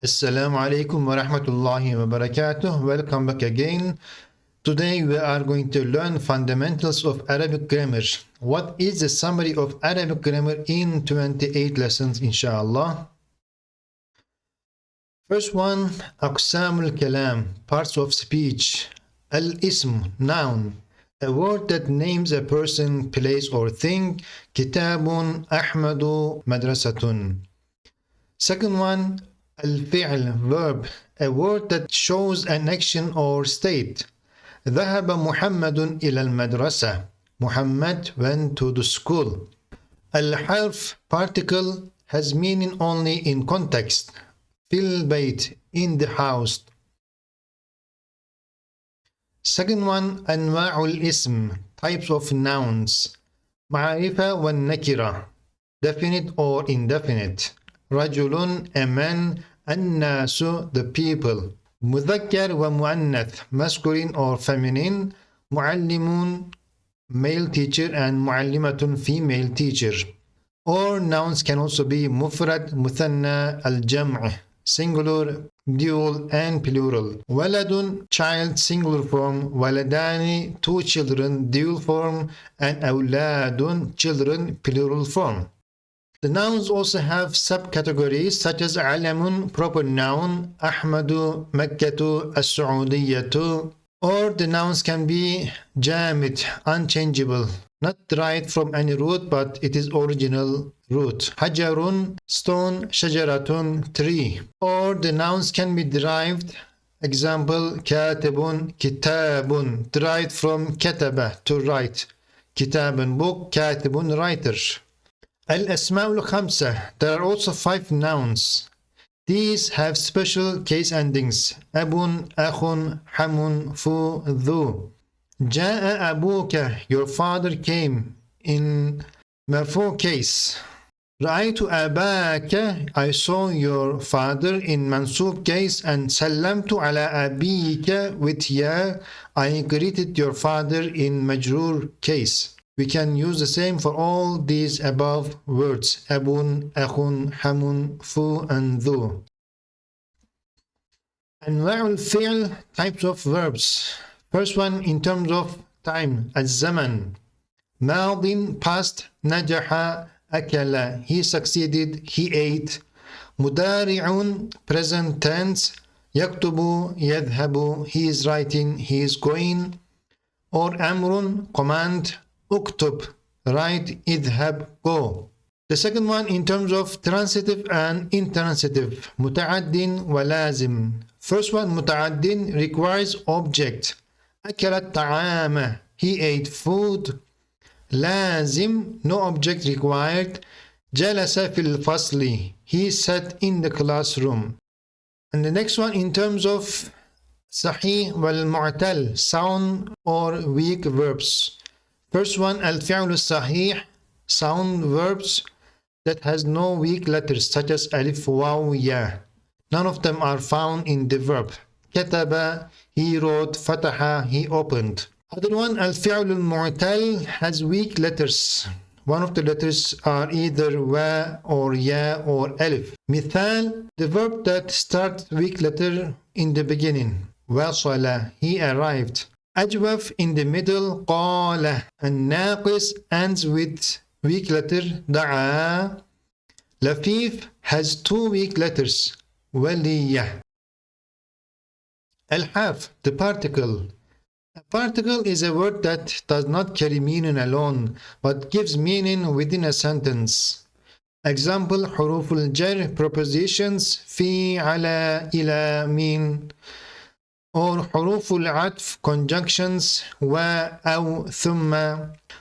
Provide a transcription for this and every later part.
Assalamu alaikum wa rahmatullahi wa barakatuh. Welcome back again. Today we are going to learn fundamentals of Arabic grammar. What is the summary of Arabic grammar in 28 lessons, inshallah? First one, أقسام الكلام, parts of speech. Al-ism, noun, a word that names a person, place or thing. كتاب أحمد مدرسة. Second one, الفعل, verb, a word that shows an action or state. ذهب محمد إلى المدرسة. Muhammad went to the school. الحرف, particle, has meaning only in context. في البيت, in the house. Second one, أنواع الاسم, types of nouns. معرفة والنكرة, definite or indefinite. رجل, a man. الناس, the people. مذكر ومؤنث, masculine or feminine. معلم, male teacher, and معلمة, female teacher. Or nouns can also be مفرد, مثنى, الجمع, singular, dual, and plural. ولد, child, singular form. ولدان, two children, dual form. And أولاد, children, plural form. The nouns also have subcategories such as علم, proper noun, أحمد, مكة, السعودية. Or the nouns can be جامد, unchangeable, not derived from any root but it is original root. حجر, stone, شجرة, tree. Or the nouns can be derived. Example, كاتب, كتاب, derived from كتب, to write. كتاب, book, كاتب, writer. الأسماء الخمسة, there are also 5 nouns. These have special case endings. أب, أخ, حم, فو, ذو. جاء أبوك, your father came, in مرفوع case. رأيت أباك, I saw your father, in منصوب case. And سلمت على أبيك, with يا, I greeted your father, in مجرور case. We can use the same for all these above words. أب, أخ, حم, فو, and ذو. أنواع الفعل, types of verbs. First one in terms of time. الزمن. ماض, past. نجح, أكل, he succeeded, he ate. مضارع, present tense. يكتب, يذهب, he is writing, he is going. Or أمر, command. اكتب, write, اذهب, go. The second one in terms of transitive and intransitive. متعد ولازم. First one, متعد, requires object. أكل الطعام, he ate food. لازم, no object required. جلس في الفصل, he sat in the classroom. And the next one in terms of صحيح والمعتل, sound or weak verbs. First one, الفعل الصحيح, sound verbs that has no weak letters such as ألف, واو, يا. None of them are found in the verb. كتب, he wrote. فتح, he opened. Other one, الفعل المعتل, has weak letters. One of the letters are either و or يا or ألف. مثال, the verb that starts weak letter in the beginning. وصل, he arrived. أجوف, in the middle. قال. الناقص ends with weak letter. دعا. لفيف has 2 weak letters. ولية. الحرف, the particle. A particle is a word that does not carry meaning alone but gives meaning within a sentence. Example, حروف الجر, prepositions. في, على, إلى, من. Or حروف العطف, conjunctions. و, أو, ثم.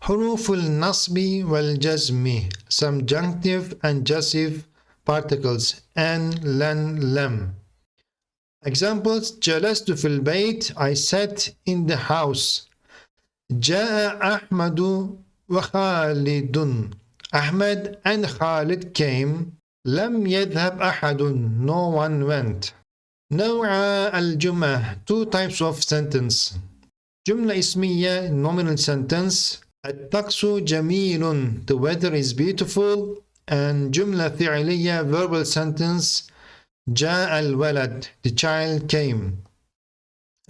حروف النصب والجزم, subjunctive and jussive particles. أن, لن, لم. Examples, جلست في البيت, I sat in the house. جاء أحمد وخالد, Ahmed and Khalid came. لم يذهب أحد, no one went. نوع الجملة, 2 types of sentence. جملة اسمية, nominal sentence. الطقس جميل, the weather is beautiful. And جملة فعلية, verbal sentence. جاء الولد. The child came.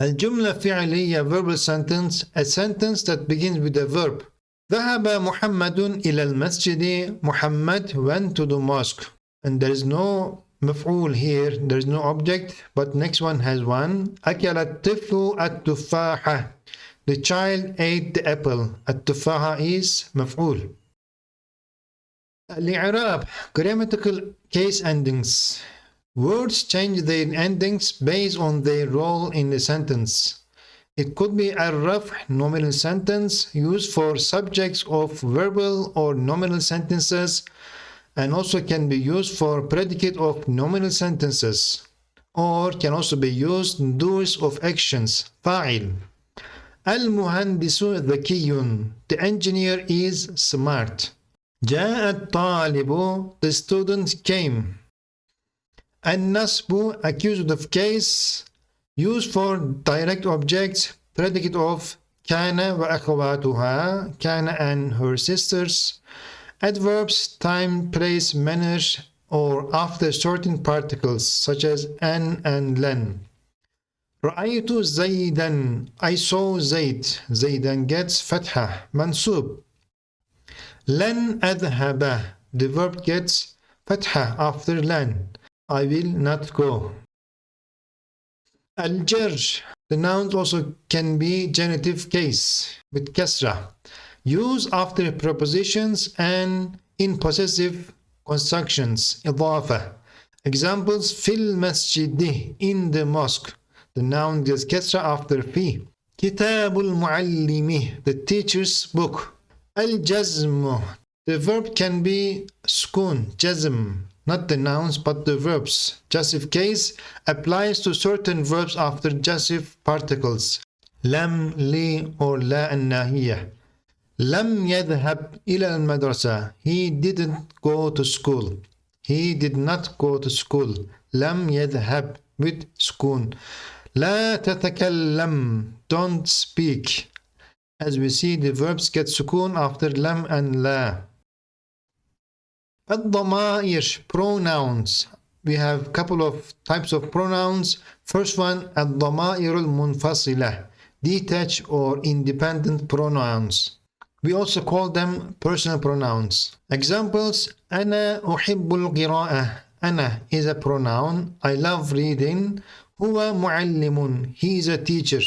الجملة فعلية verbal sentence, a sentence that begins with a verb. ذهب محمد إلى المسجد. Muhammad went to the mosque. And there is no مفعول here, there is no object, but next one has one. أكل الطفل التفاحة. The child ate the apple. التفاحة is مفعول. الإعراب grammatical case endings. Words change their endings based on their role in the sentence. It could be a rough nominal sentence used for subjects of verbal or nominal sentences, and also can be used for predicate of nominal sentences, or can also be used doers of actions, فاعل. المهندس ذكي. The engineer is smart. جاء الطالب. The student came. النصب accusative case used for direct objects, predicate of كان وأخواتها, كان and her sisters. Adverbs time, place, manner, or after certain particles such as an and len. رأيت زيدا. I saw زيد. زيدا gets فتحة منصوب. لن أذهب. The verb gets فتحة after لن. I will not go. الجر. The noun also can be genitive case with كسرة. Use after prepositions and in possessive constructions. إضافة. Examples في المسجد. In the mosque. The noun gets كسرة after في. كتاب المعلم. The teacher's book. الجزم. The verb can be سكون. جزم. Not the nouns but the verbs. Jussive case applies to certain verbs after jussive particles. لم, لي, or لا الناهية. لم يذهب إلى المدرسة. He didn't go to school. He did not go to school. لم يذهب with سكون. لا تتكلم. Don't speak. As we see, the verbs get سكون after لم and لا. الضمائر pronouns. We have a couple of types of pronouns. First one, الضمائر المنفصلة, detached or independent pronouns. We also call them personal pronouns. Examples: أنا أحب القراءة. أنا is a pronoun. I love reading. هو معلم. He is a teacher.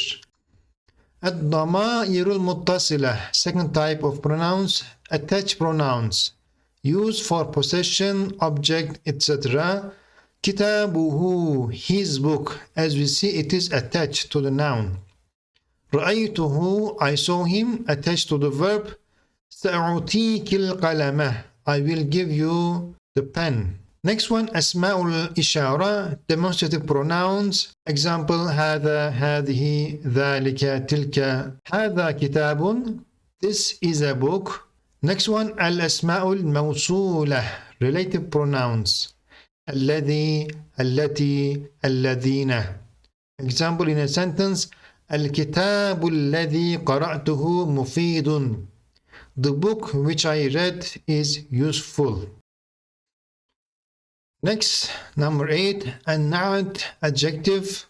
الضمائر المتصلة. Second type of pronouns, attached pronouns. Used for possession, object, etc. كتابه, his book. As we see, it is attached to the noun. رأيته, I saw him, attached to the verb. سأعطيك القلم. I will give you the pen. Next one, أسماء الإشارة, demonstrative pronouns. Example: هذا, هذه, ذلك, تلك. هذا كتاب. This is a book. Next one, الأسماء الموصولة, relative pronouns. الذي, التي, الذين. Example in a sentence: الكتاب الذي قرأته مفيد. The book which I read is useful. Next, number 8, النعت, adjective.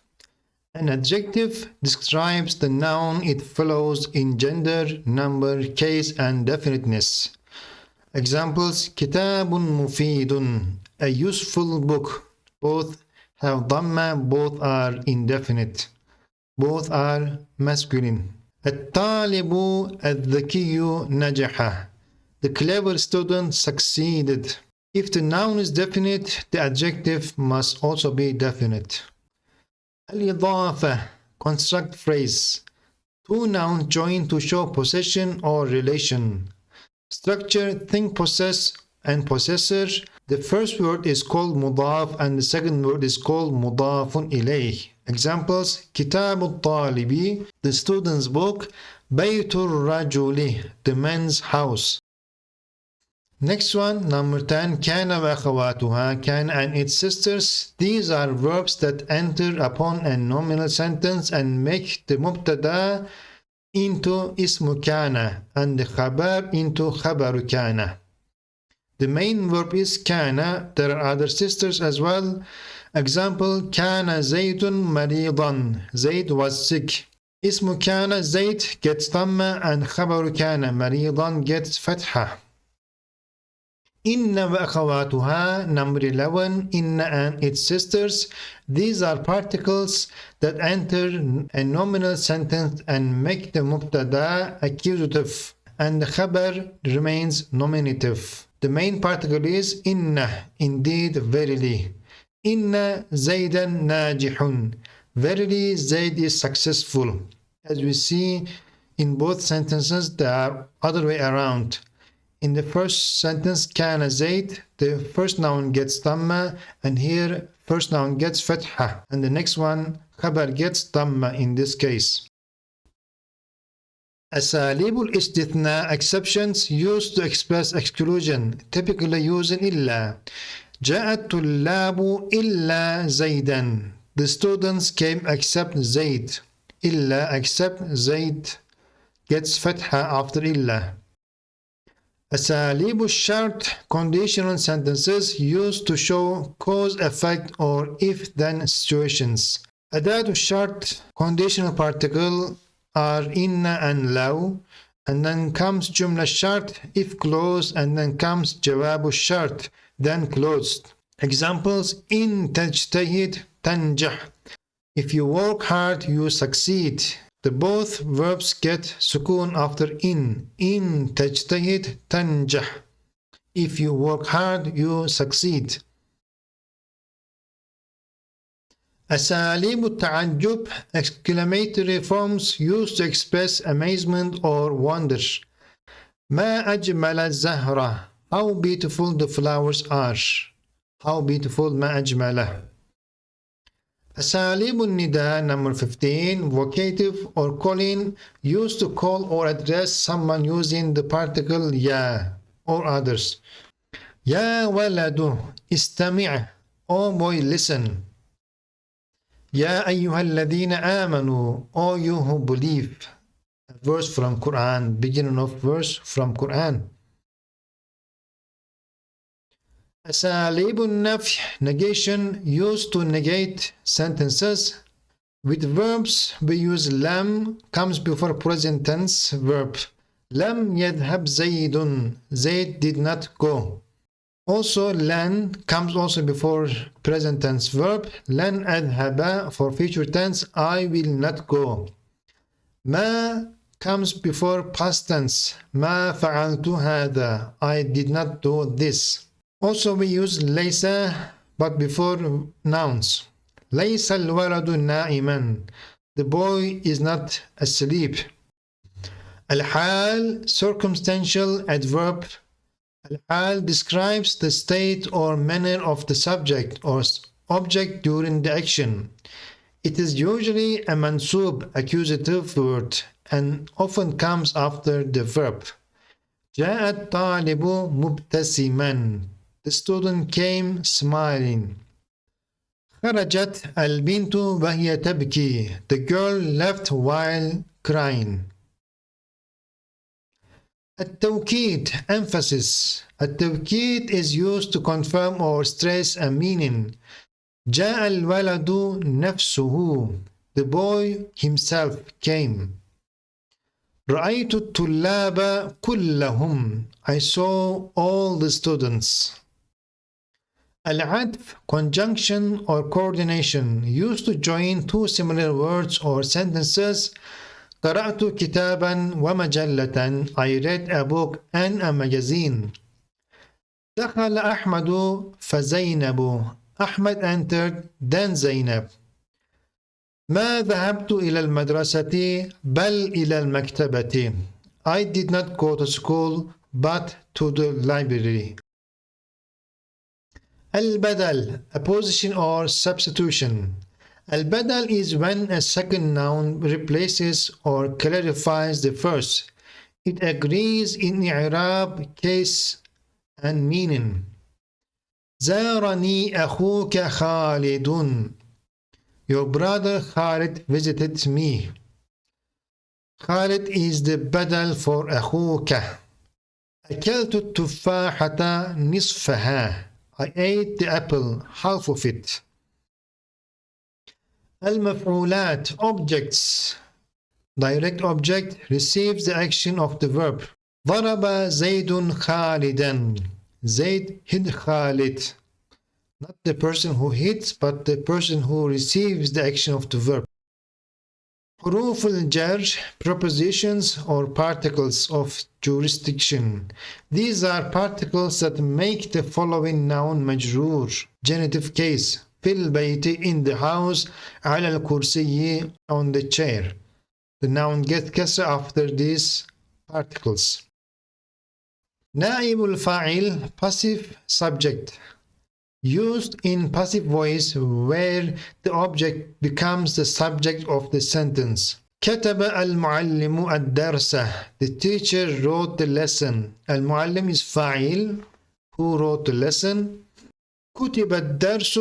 An adjective describes the noun it follows in gender, number, case, and definiteness. Examples: كتاب مفيد, a useful book. Both have dhamma, both are indefinite. Both are masculine. الطالب الذكي نجح. The clever student succeeded. If the noun is definite, the adjective must also be definite. الإضافة, construct phrase. Two nouns join to show possession or relation. Structure: think, possess, and possessor. The first word is called مضاف and the second word is called مضاف إليه. Examples: كتاب الطالب, the student's book. بيت الرجل, the man's house. Next one, number 10, كان وأخواتها, كان and its sisters. These are verbs that enter upon a nominal sentence and make the مبتدا into اسم كان and the خبر into خبر كان. The main verb is كان. There are other sisters as well. Example, كان زيد مريضا. Zaid was sick. اسم كان زيد gets ضمة and خبر كان مريضا gets فتحة. إن وأخواتها number 11. إن and its sisters. These are particles that enter a nominal sentence and make the مبتدا accusative and the خبر remains nominative. The main particle is إن, indeed, verily. إن زيدا ناجح. Verily, Zaid is successful. As we see in both sentences, they are other way around. In the first sentence, كان زيد, the first noun gets dhamma, and here first noun gets fatha, and the next one, khabar, gets dhamma in this case. أساليب الاستثناء, exceptions used to express exclusion, typically using إلا. جاء الطلاب إلا زيدا. The students came except Zaid. إلا except Zaid gets fatha after إلا. أساليب الشرط, conditional sentences used to show cause, effect, or if-then situations. أداة الشرط, conditional particle, are إن and لو, and then comes جملة الشرط, if closed, and then comes جواب الشرط, then closed. Examples, إن تجتهد تنجح. If you work hard, you succeed. The both verbs get sukun after in. إن تجتهد تنجح. If you work hard, you succeed. أساليب التعجب, exclamatory forms used to express amazement or wonder. ما أجمل الزهرة. How beautiful the flowers are. How beautiful ما أجمله. أساليب النداء, number 15, vocative or calling, used to call or address someone using the particle يا or others. يا ولد استمع. Oh boy, listen. يا أيها الذين آمنوا. Oh you who believe. A verse from Quran, beginning of verse from Quran. أساليب النفي, negation, used to negate sentences. With verbs, we use لم, comes before present tense verb. لم يذهب زيد. Zaid did not go. Also, لن comes also before present tense verb. لن أذهب for future tense, I will not go. ما comes before past tense. ما فعلت هذا. I did not do this. Also, we use ليس but before nouns. ليس الولد نائما. The boy is not asleep. الحال, circumstantial adverb. الحال describes the state or manner of the subject or object during the action. It is usually a mansub, accusative word, and often comes after the verb. جاء الطالب مبتسما. The student came smiling. خرجت البنت وهي تبكي. The girl left while crying. التوكيد, emphasis. التوكيد is used to confirm or stress a meaning. جاء الولد نفسه. The boy himself came. رأيت الطلاب كلهم. I saw all the students. العطف, conjunction or coordination, used to join two similar words or sentences. قرأت كتابا ومجلة. I read a book and a magazine. دخل أحمد فزينب. Ahmed entered, then Zainab. ما ذهبت إلى المدرسة بل إلى المكتبة. I did not go to school but to the library. البدل, a position or substitution. البدل is when a second noun replaces or clarifies the first. It agrees in i'rab, case, and meaning. زارني أخوك خالد. Your brother Khalid visited me. Khalid is the بدل for أخوك. أكلت التفاحة نصفها. I ate the apple, half of it. المفعولات objects. Direct object receives the action of the verb. ضرب زيد خالدا. زيد hit Khalid. Not the person who hits, but the person who receives the action of the verb. حروف الجر, prepositions or particles of jurisdiction. These are particles that make the following noun مجرور. Genitive case. في البيت, in the house. على الكرسي, on the chair. The noun gets كسر after these particles. نائب الفاعل, passive subject. Used in passive voice where the object becomes the subject of the sentence. كتب المعلم الدرس. The teacher wrote the lesson. المعلم is فاعل who wrote the lesson. كتب الدرس,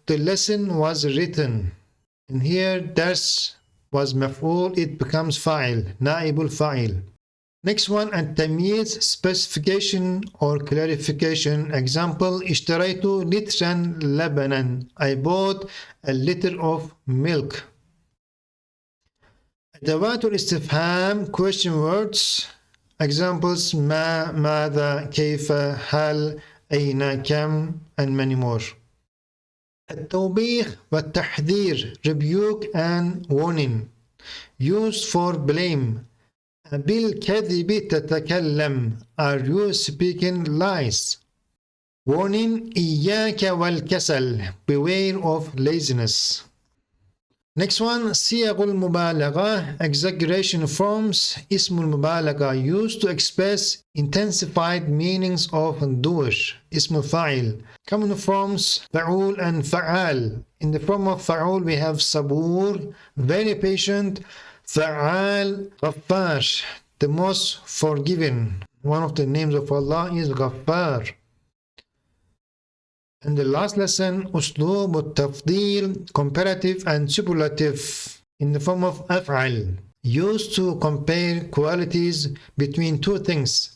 the lesson was written. And here درس was مفعول, it becomes فاعل, نائب الفاعل. Next one, التمييز, specification or clarification. Example, اشتريت لترا لبنا. I bought a liter of milk. أدوات الاستفهام, question words. Examples, ما, ماذا, كيف, هل, أين, كم, and many more. التوبيخ والتحذير, rebuke and warning. Used for blame. بالكذب تتكلم. Are you speaking lies? Warning, إياك والكسل. Beware of laziness. Next one, صيغ المبالغة, exaggeration forms. اسم المبالغة, used to express intensified meanings of doer. اسم الفاعل. Common forms, فعول and فعال. In the form of فعول we have صبور, very patient. فعال, غفار, the most forgiving. One of the names of Allah is غفار. And the last lesson, أسلوب التفضيل, comparative and superlative, in the form of أفعل, used to compare qualities between two things.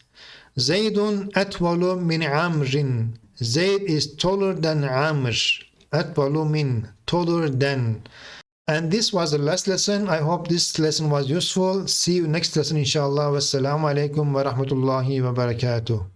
زيد أطول من عمرو. Zayd is taller than Amr. أطول من, taller than. And this was the last lesson. I hope this lesson was useful. See you next lesson inshallah. Wassalamu alaikum wa rahmatullahi wa barakatuh.